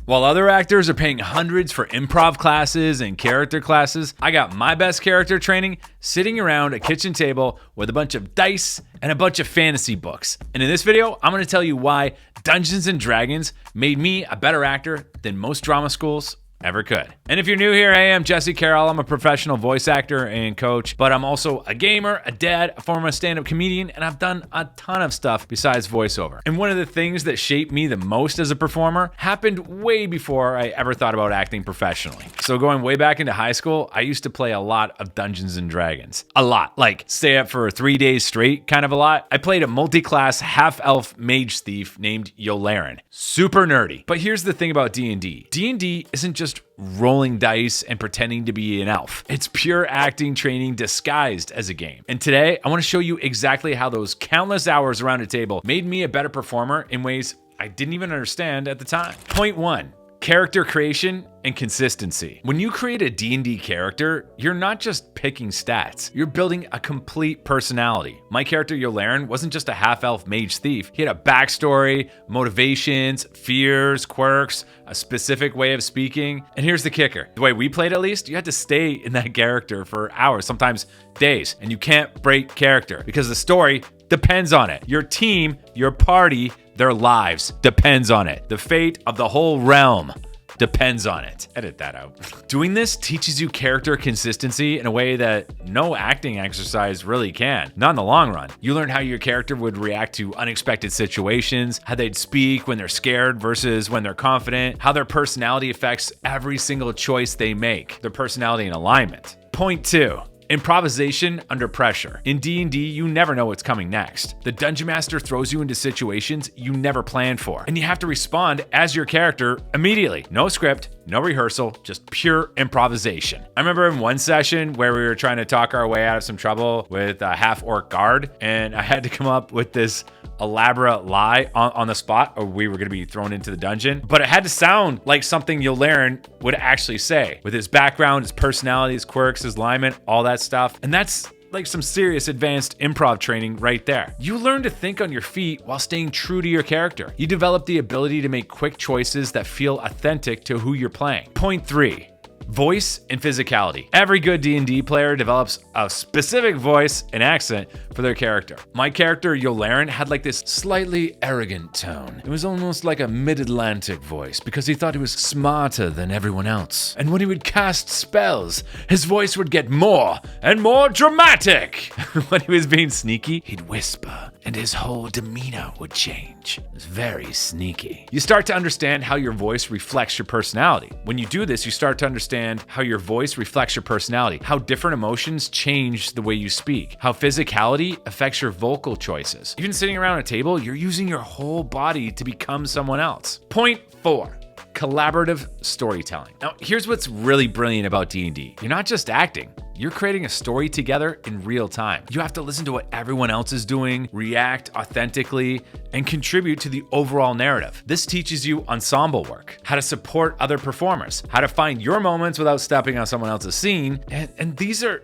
While other actors are paying hundreds for improv classes and character classes, I got my best character training sitting around a kitchen table with a bunch of dice and a bunch of fantasy books. And in this video, I'm going to tell you why Dungeons & Dragons made me a better actor than most drama schools ever could. And if you're new here, hey, I'm Jesse Carroll. I'm a professional voice actor and coach, but I'm also a gamer, a dad, a former stand-up comedian, and I've done a ton of stuff besides voiceover. And one of the things that shaped me the most as a performer happened way before I ever thought about acting professionally. So going way back into high school, I used to play a lot of Dungeons & Dragons. A lot. Like stay up for 3 days straight, kind of a lot. I played a multi-class half-elf mage thief named Yolaren. Super nerdy. But here's the thing about D&D. D&D isn't just rolling dice and pretending to be an elf. It's pure acting training disguised as a game. And today, I want to show you exactly how those countless hours around a table made me a better performer in ways I didn't even understand at the time. Point 1. Character creation and consistency. When you create a D&D character, you're not just picking stats. You're building a complete personality. My character Yolaren wasn't just a half-elf mage thief. He had a backstory, motivations, fears, quirks, a specific way of speaking. And here's the kicker. The way we played, at least, you had to stay in that character for hours, sometimes days. And you can't break character because the story depends on it. Your team, your party, their lives depends on it. The fate of the whole realm depends on it. Edit that out. Doing this teaches you character consistency in a way that no acting exercise really can, not in the long run. You learn how your character would react to unexpected situations, how they'd speak when they're scared versus when they're confident, how their personality affects every single choice they make, their personality and alignment. Point 2. Improvisation under pressure. In D&D, you never know what's coming next. The Dungeon Master throws you into situations you never planned for, and you have to respond as your character immediately. No script, no rehearsal, just pure improvisation. I remember in one session where we were trying to talk our way out of some trouble with a half-orc guard, and I had to come up with this elaborate lie on the spot, or we were going to be thrown into the dungeon. But it had to sound like something Yolaren would actually say, with his background, his personality, his quirks, his alignment, all that stuff. And that's like some serious advanced improv training right there. You learn to think on your feet while staying true to your character. You develop the ability to make quick choices that feel authentic to who you're playing. Point 3. Voice and physicality. Every good D&D player develops a specific voice and accent for their character. My character, Yolaren, had like this slightly arrogant tone. It was almost like a mid-Atlantic voice because he thought he was smarter than everyone else. And when he would cast spells, his voice would get more and more dramatic. When he was being sneaky, he'd whisper and his whole demeanor would change. It was very sneaky. You start to understand how your voice reflects your personality. When you do this, you start to understand how your voice reflects your personality, how different emotions change the way you speak, how physicality affects your vocal choices. Even sitting around a table, you're using your whole body to become someone else. Point 4. Collaborative storytelling. Now, here's what's really brilliant about D&D. You're not just acting. You're creating a story together in real time. You have to listen to what everyone else is doing, react authentically, and contribute to the overall narrative. This teaches you ensemble work, how to support other performers, how to find your moments without stepping on someone else's scene. And these are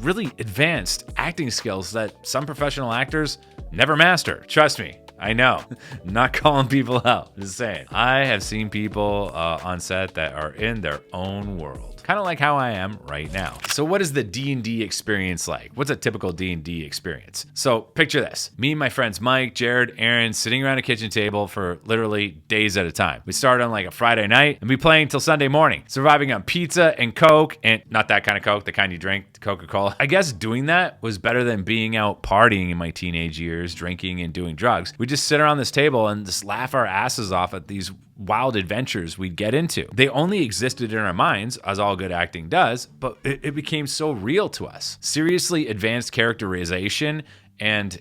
really advanced acting skills that some professional actors never master. Trust me. I know, not calling people out, just saying. I have seen people on set that are in their own world, kind of like how I am right now. So what is the D&D experience like? What's a typical D&D experience? So picture this. Me and my friends Mike, Jared, Aaron sitting around a kitchen table for literally days at a time. We start on like a Friday night and be playing till Sunday morning, surviving on pizza and Coke, and not that kind of Coke, the kind you drink, Coca-Cola. I guess doing that was better than being out partying in my teenage years, drinking and doing drugs. We just sit around this table and just laugh our asses off at these wild adventures we'd get into. They only existed in our minds, as all good acting does, but it became so real to us. Seriously advanced characterization and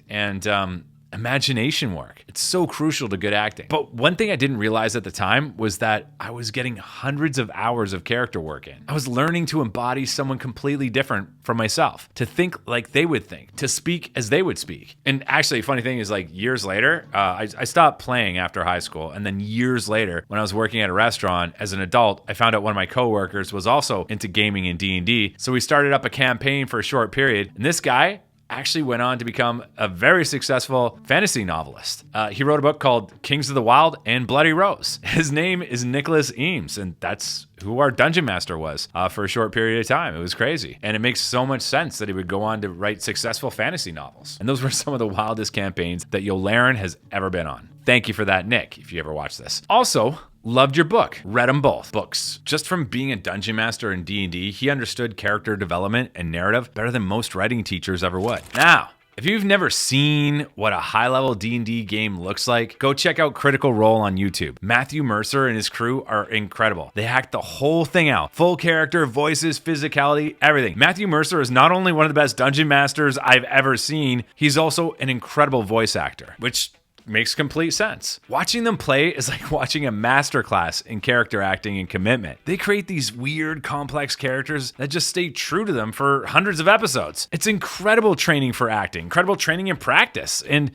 imagination work. It's so crucial to good acting. But one thing I didn't realize at the time was that I was getting hundreds of hours of character work in. I was learning to embody someone completely different from myself, to think like they would think, to speak as they would speak. And actually, funny thing is, like years later, I stopped playing after high school. And then years later, when I was working at a restaurant as an adult, I found out one of my coworkers was also into gaming and D&D. So we started up a campaign for a short period. And this guy, actually went on to become a very successful fantasy novelist. He wrote a book called Kings of the Wild and Bloody Rose. His name is Nicholas Eames, and that's who our dungeon master was for a short period of time. It was crazy. And it makes so much sense that he would go on to write successful fantasy novels. And those were some of the wildest campaigns that Yolaren has ever been on. Thank you for that, Nick, if you ever watch this. Also, loved your book. Read them both. Books. Just from being a dungeon master in D&D, he understood character development and narrative better than most writing teachers ever would. Now, if you've never seen what a high-level D&D game looks like, go check out Critical Role on YouTube. Matthew Mercer and his crew are incredible. They hacked the whole thing out. Full character, voices, physicality, everything. Matthew Mercer is not only one of the best dungeon masters I've ever seen, he's also an incredible voice actor, which makes complete sense. Watching them play is like watching a masterclass in character acting and commitment. They create these weird, complex characters that just stay true to them for hundreds of episodes. It's incredible training for acting, incredible training and practice, and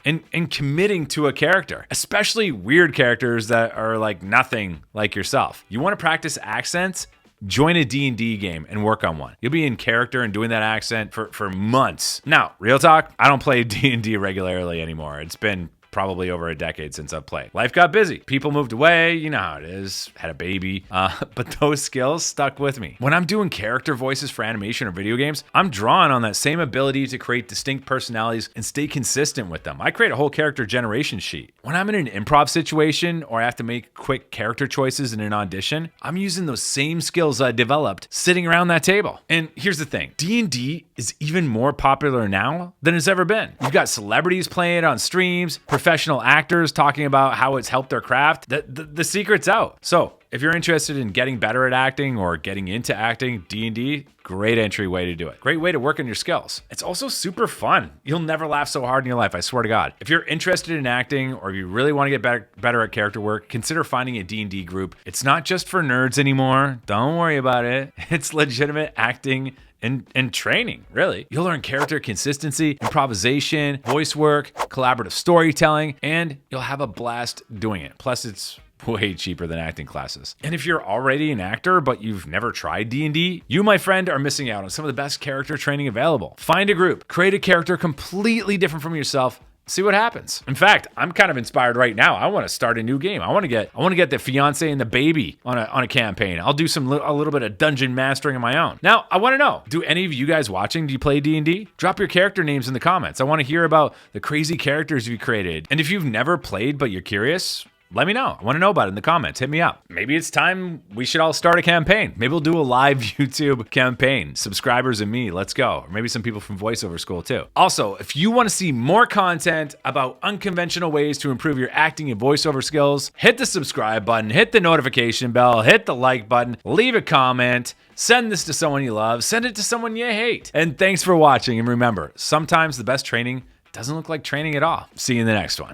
committing to a character, especially weird characters that are like nothing like yourself. You want to practice accents? Join a D&D game and work on one. You'll be in character and doing that accent for months. Now, real talk, I don't play D&D regularly anymore. It's been probably over a decade since I've played. Life got busy. People moved away. You know how it is. Had a baby. But those skills stuck with me. When I'm doing character voices for animation or video games, I'm drawing on that same ability to create distinct personalities and stay consistent with them. I create a whole character generation sheet. When I'm in an improv situation or I have to make quick character choices in an audition, I'm using those same skills I developed sitting around that table. And here's the thing. D&D is even more popular now than it's ever been. You've got celebrities playing it on streams, professional actors talking about how it's helped their craft. The secret's out. So if you're interested in getting better at acting or getting into acting, D&D, great entry way to do it. Great way to work on your skills. It's also super fun. You'll never laugh so hard in your life, I swear to God. If you're interested in acting or if you really want to get better at character work, consider finding a D&D group. It's not just for nerds anymore. Don't worry about it. It's legitimate acting and training, really. You'll learn character consistency, improvisation, voice work, collaborative storytelling, and you'll have a blast doing it. Plus, it's way cheaper than acting classes. And if you're already an actor, but you've never tried D&D, you, my friend, are missing out on some of the best character training available. Find a group, create a character completely different from yourself, see what happens. In fact, I'm kind of inspired right now. I want to start a new game. I want to get the fiance and the baby on a campaign. I'll do a little bit of dungeon mastering of my own. Now, I want to know, do any of you guys watching, do you play D&D? Drop your character names in the comments. I want to hear about the crazy characters you created. And if you've never played but you're curious, let me know. I want to know about it in the comments. Hit me up. Maybe it's time we should all start a campaign. Maybe we'll do a live YouTube campaign. Subscribers and me, let's go. Or maybe some people from VoiceOver School too. Also, if you want to see more content about unconventional ways to improve your acting and voiceover skills, hit the subscribe button, hit the notification bell, hit the like button, leave a comment, send this to someone you love, send it to someone you hate. And thanks for watching. And remember, sometimes the best training doesn't look like training at all. See you in the next one.